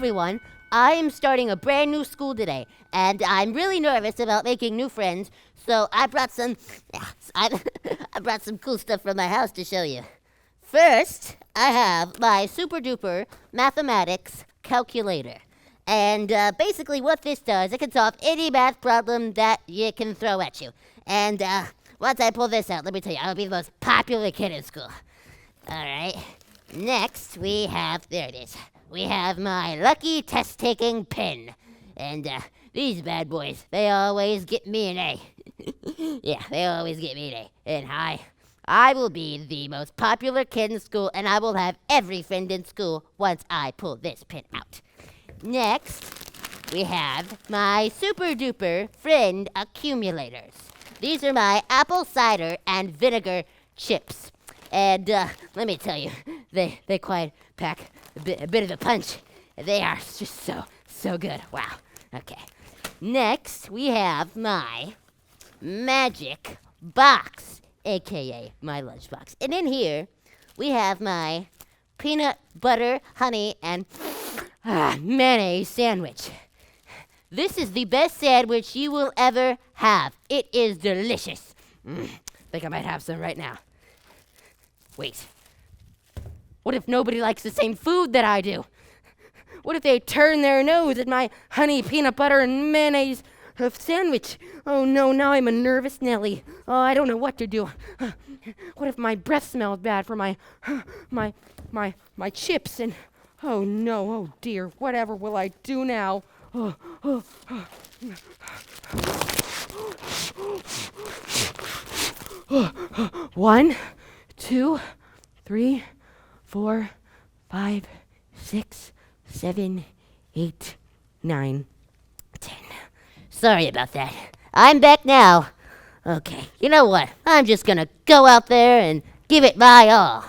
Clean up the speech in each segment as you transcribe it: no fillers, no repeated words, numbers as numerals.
everyone. I am starting a brand new school today, and I'm really nervous about making new friends, so I brought some cool stuff from my house to show you. First, I have my super duper mathematics calculator. And basically what this does, it can solve any math problem that you can throw at you. And once I pull this out, let me tell you, I'll be the most popular kid in school. Alright. Next, we have my lucky test-taking pen. And these bad boys, they always get me an A. Yeah, they always get me an A. And I will be the most popular kid in school, and I will have every friend in school once I pull this pen out. Next, we have my super duper friend accumulators. These are my apple cider and vinegar chips. And let me tell you, they quite pack a bit of a punch. They are just so good. Wow. Okay. Next, we have my magic box, aka my lunchbox. And in here, we have my peanut butter, honey, and mayonnaise sandwich. This is the best sandwich you will ever have. It is delicious. Think I might have some right now. Wait. What if nobody likes the same food that I do? What if they turn their nose at my honey, peanut butter, and mayonnaise sandwich? Oh no, now I'm a nervous Nelly. Oh, I don't know what to do. What if my breath smells bad for my chips and oh no, oh dear, whatever will I do now? One, 2, 3, 4, 5, 6, 7, 8, 9, 10. Sorry about that. I'm back now. Okay, you know what? I'm just gonna go out there and give it my all.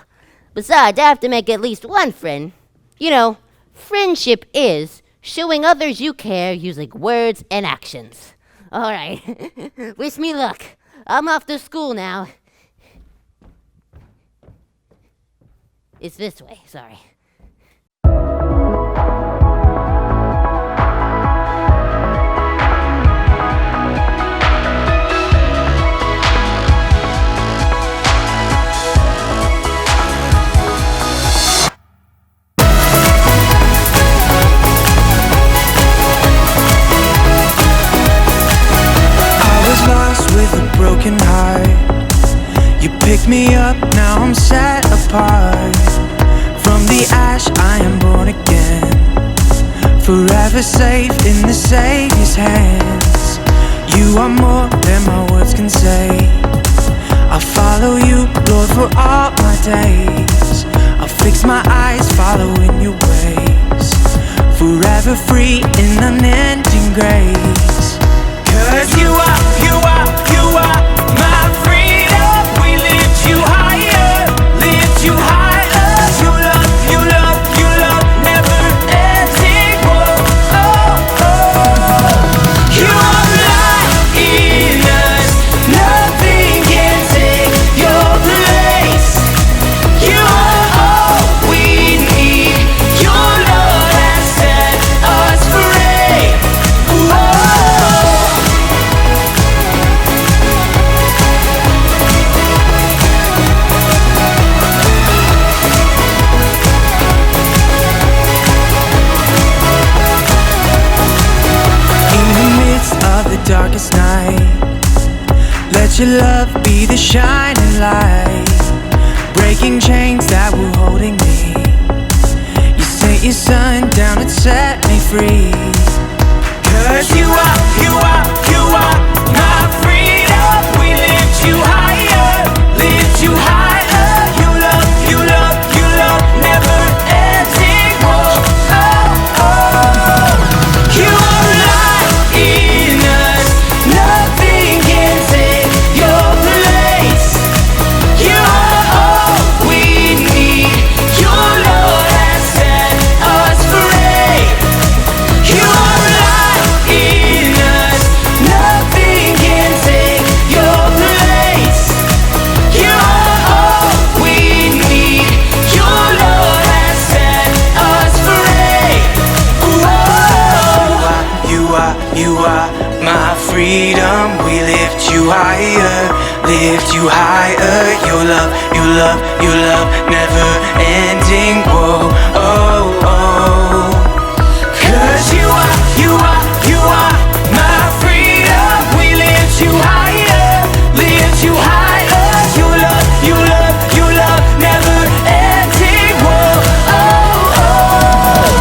Besides, I have to make at least one friend. You know, friendship is showing others you care using words and actions. All right. Wish me luck. I'm off to school now. It's this way, sorry. With a broken heart, you picked me up, now I'm set apart. From the ash I am born again, forever safe in the Savior's hands. You are more than my words can say. I'll follow you, Lord, for all my days. I'll fix my eyes following your ways, forever free in unending grace. 'Cause you are my freedom. We lift you higher, lift you higher. You love, never ending. You are light in us, nothing can take your place. You are all we need, your love has set us free. Darkest night, let your love be the shining light, breaking chains that were holding me. You sent your son down and set me free. 'Cause you are my freedom. We lift you higher, lift you higher. You love, never ending. You are light in us, nothing can take your place. You are all we need, your Lord has set us free. You are light in us, nothing higher, lift you higher. Your love, your love, your love, never ending. Whoa, oh, oh. 'Cause you are my freedom. We lift you higher, lift you higher. Your love, your love, your love, never ending. Whoa, oh, oh.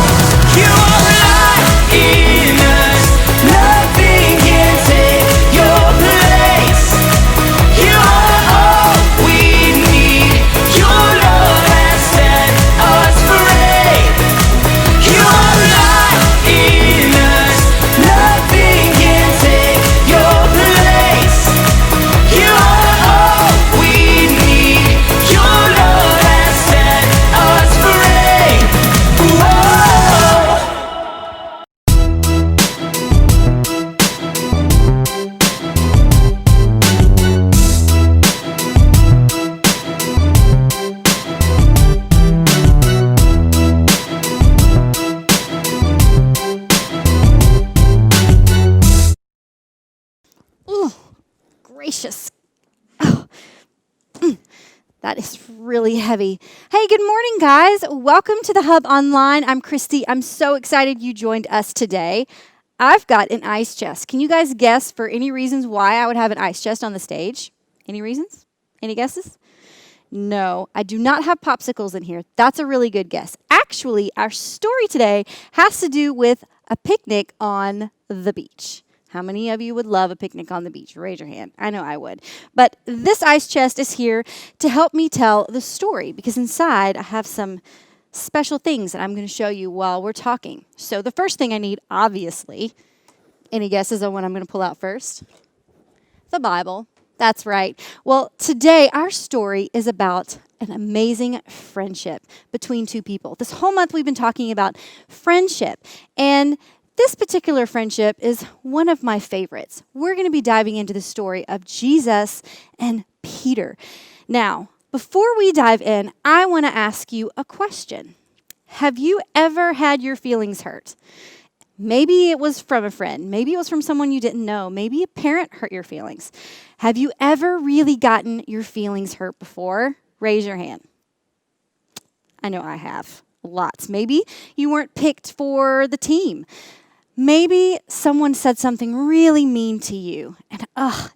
You are light in us, nothing can take your place. You are all we need. Your love has set us free. You are light in us, nothing can take your place. You are all we need. Your love has set us free. Whoa. Ooh, gracious. Oh, that is really heavy. Hey, good morning, guys. Welcome to the Hub Online. I'm Christy. I'm so excited you joined us today. I've got an ice chest. Can you guys guess for any reasons why I would have an ice chest on the stage? Any reasons? Any guesses? No, I do not have popsicles in here. That's a really good guess. Actually, our story today has to do with a picnic on the beach. How many of you would love a picnic on the beach? Raise your hand. I know I would. But this ice chest is here to help me tell the story because inside I have some special things that I'm going to show you while we're talking. So the first thing I need, obviously, any guesses on what I'm going to pull out first? The Bible. That's right. Well, today our story is about an amazing friendship between two people. This whole month we've been talking about friendship, and this particular friendship is one of my favorites. We're going to be diving into the story of Jesus and Peter. Now, before we dive in, I want to ask you a question. Have you ever had your feelings hurt? Maybe it was from a friend. Maybe it was from someone you didn't know. Maybe a parent hurt your feelings. Have you ever really gotten your feelings hurt before? Raise your hand. I know I have. Lots. Maybe you weren't picked for the team. Maybe someone said something really mean to you and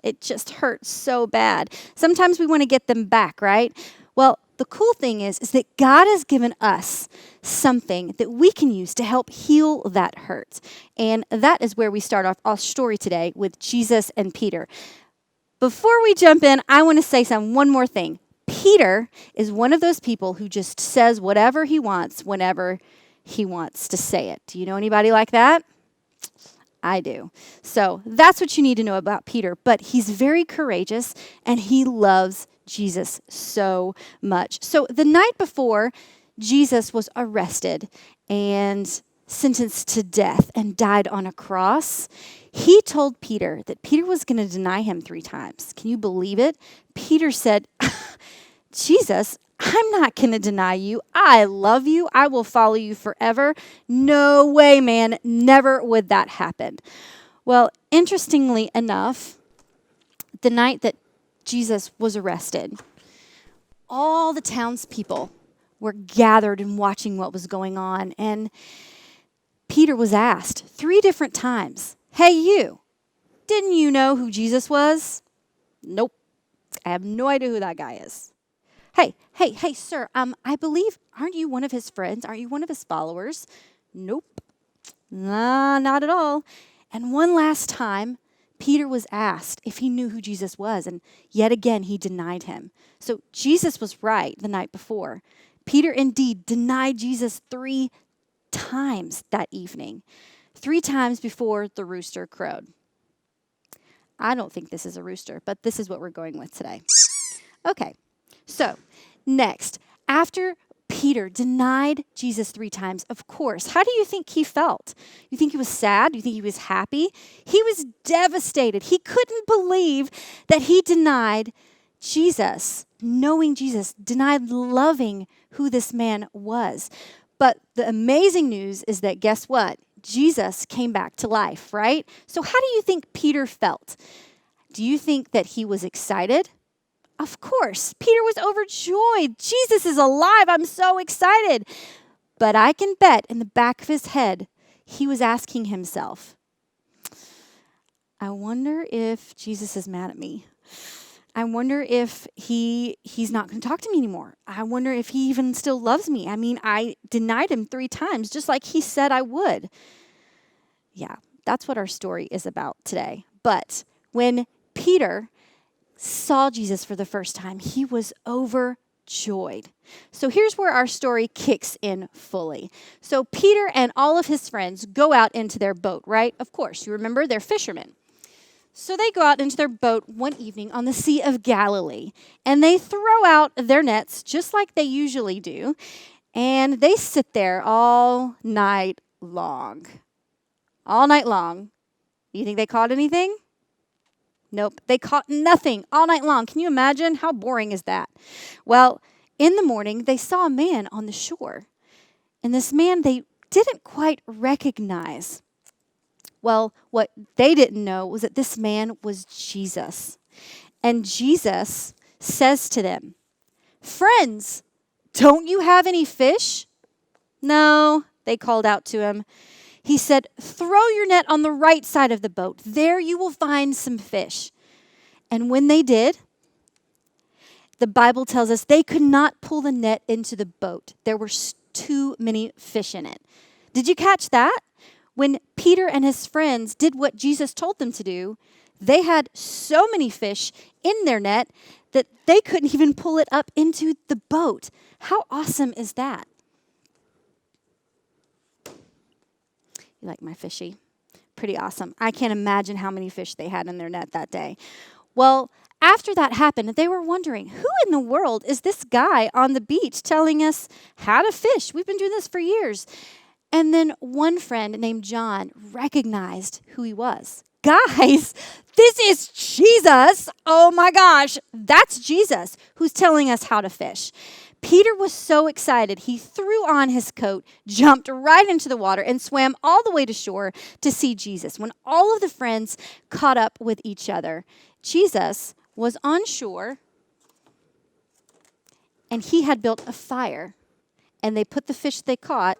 it just hurts so bad. Sometimes we want to get them back, right? Well, the cool thing is that God has given us something that we can use to help heal that hurt. And that is where we start off our story today with Jesus and Peter. Before we jump in, I want to say one more thing. Peter is one of those people who just says whatever he wants whenever he wants to say it. Do you know anybody like that? I do. So that's what you need to know about Peter. But he's very courageous and he loves Jesus so much. So the night before Jesus was arrested and sentenced to death and died on a cross, he told Peter that Peter was going to deny him 3 times. Can you believe it? Peter said, Jesus, I'm not going to deny you. I love you. I will follow you forever. No way, man. Never would that happen. Well, interestingly enough, the night that Jesus was arrested, all the townspeople were gathered and watching what was going on. And Peter was asked 3 different times, hey, you, didn't you know who Jesus was? Nope. I have no idea who that guy is. Hey, sir, I believe, aren't you one of his friends? Aren't you one of his followers? Nope. Nah, not at all. And one last time, Peter was asked if he knew who Jesus was, and yet again he denied him. So Jesus was right the night before. Peter indeed denied Jesus 3 times that evening, 3 times before the rooster crowed. I don't think this is a rooster, but this is what we're going with today. Okay, so next, after Peter denied Jesus 3 times, of course, how do you think he felt? You think he was sad? You think he was happy? He was devastated. He couldn't believe that he denied Jesus, knowing Jesus, denied loving who this man was. But the amazing news is that guess what? Jesus came back to life, right? So how do you think Peter felt? Do you think that he was excited? Of course, Peter was overjoyed. Jesus is alive. I'm so excited. But I can bet in the back of his head, he was asking himself, I wonder if Jesus is mad at me. I wonder if he's not going to talk to me anymore. I wonder if he even still loves me. I mean, I denied him 3 times, just like he said I would. Yeah, that's what our story is about today. But when Peter saw Jesus for the first time, he was overjoyed. So here's where our story kicks in fully. So Peter and all of his friends go out into their boat, right? Of course, you remember they're fishermen. So they go out into their boat one evening on the Sea of Galilee, and they throw out their nets just like they usually do, and they sit there all night long. All night long. You think they caught anything? Nope, they caught nothing all night long. Can you imagine? How boring is that? Well, in the morning, they saw a man on the shore. And this man they didn't quite recognize. Well, what they didn't know was that this man was Jesus. And Jesus says to them, "Friends, don't you have any fish?" "No," they called out to him. He said, "Throw your net on the right side of the boat. There you will find some fish." And when they did, the Bible tells us they could not pull the net into the boat. There were too many fish in it. Did you catch that? When Peter and his friends did what Jesus told them to do, they had so many fish in their net that they couldn't even pull it up into the boat. How awesome is that? You like my fishy? Pretty awesome. I can't imagine how many fish they had in their net that day. Well, after that happened, they were wondering, who in the world is this guy on the beach telling us how to fish? We've been doing this for years. And then one friend named John recognized who he was. Guys, this is Jesus. Oh my gosh, that's Jesus who's telling us how to fish. Peter was so excited, he threw on his coat, jumped right into the water, and swam all the way to shore to see Jesus. When all of the friends caught up with each other, Jesus was on shore, and he had built a fire, and they put the fish they caught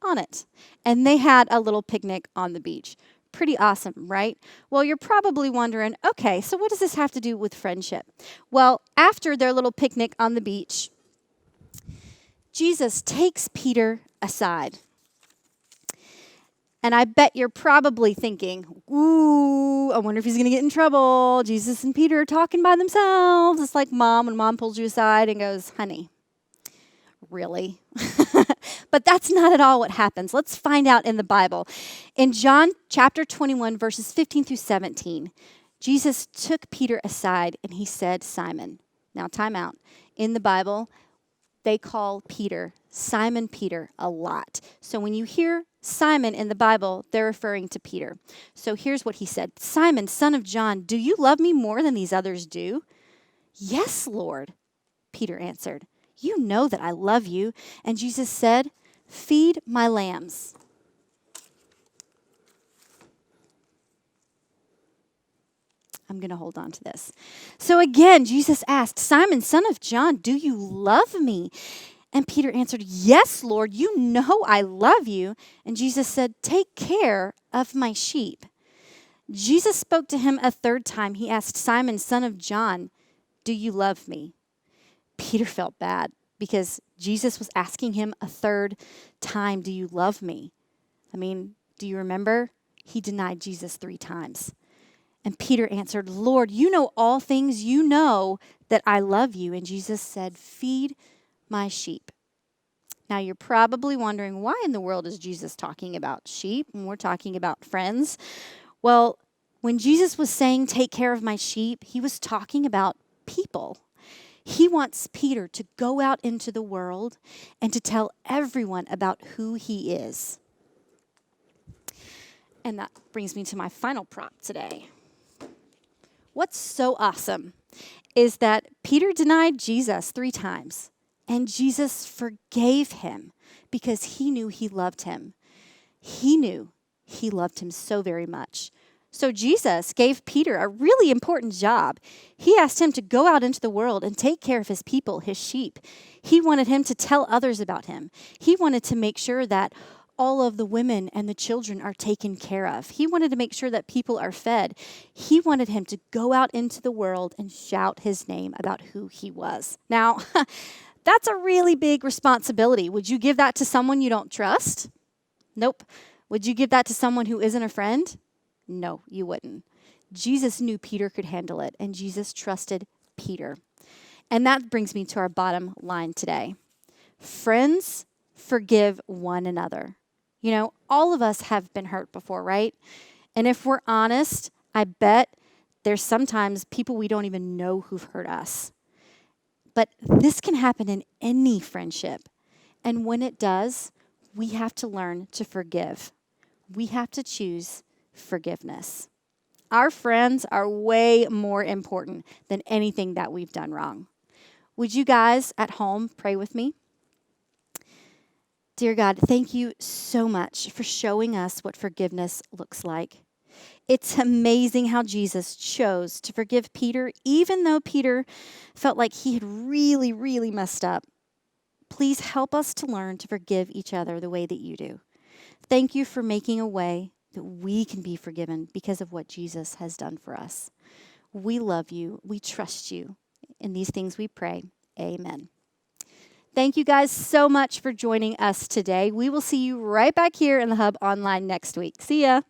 on it, and they had a little picnic on the beach. Pretty awesome, right? Well, you're probably wondering, okay, so what does this have to do with friendship? Well, after their little picnic on the beach, Jesus takes Peter aside. And I bet you're probably thinking, ooh, I wonder if he's going to get in trouble. Jesus and Peter are talking by themselves. It's like mom when mom pulls you aside and goes, honey, really? But that's not at all what happens. Let's find out in the Bible. In John chapter 21, verses 15 through 17, Jesus took Peter aside and he said, Simon. Now, time out. In the Bible, they call Peter Simon Peter a lot. So when you hear Simon in the Bible, they're referring to Peter. So here's what he said. Simon, son of John, do you love me more than these others do? Yes, Lord, Peter answered. You know that I love you. And Jesus said, feed my lambs. I'm going to hold on to this. So again, Jesus asked, Simon, son of John, do you love me? And Peter answered, yes, Lord, you know I love you. And Jesus said, take care of my sheep. Jesus spoke to him a third time. He asked, Simon, son of John, do you love me? Peter felt bad because Jesus was asking him a third time, do you love me? I mean, do you remember? He denied Jesus 3 times. And Peter answered, Lord, you know all things. You know that I love you. And Jesus said, feed my sheep. Now, you're probably wondering, why in the world is Jesus talking about sheep when we're talking about friends? Well, when Jesus was saying, take care of my sheep, he was talking about people. He wants Peter to go out into the world and to tell everyone about who he is. And that brings me to my final prop today. What's so awesome is that Peter denied Jesus 3 times, and Jesus forgave him because he knew he loved him. He knew he loved him so very much. So Jesus gave Peter a really important job. He asked him to go out into the world and take care of his people, his sheep. He wanted him to tell others about him. He wanted to make sure that all of the women and the children are taken care of. He wanted to make sure that people are fed. He wanted him to go out into the world and shout his name about who he was. Now, that's a really big responsibility. Would you give that to someone you don't trust? Nope. Would you give that to someone who isn't a friend? No, you wouldn't. Jesus knew Peter could handle it, and Jesus trusted Peter. And that brings me to our bottom line today. Friends, forgive one another. You know, all of us have been hurt before, right? And if we're honest, I bet there's sometimes people we don't even know who've hurt us. But this can happen in any friendship. And when it does, we have to learn to forgive. We have to choose forgiveness. Our friends are way more important than anything that we've done wrong. Would you guys at home pray with me? Dear God, thank you so much for showing us what forgiveness looks like. It's amazing how Jesus chose to forgive Peter, even though Peter felt like he had really, really messed up. Please help us to learn to forgive each other the way that you do. Thank you for making a way that we can be forgiven because of what Jesus has done for us. We love you. We trust you. In these things we pray. Amen. Thank you guys so much for joining us today. We will see you right back here in the Hub Online next week. See ya.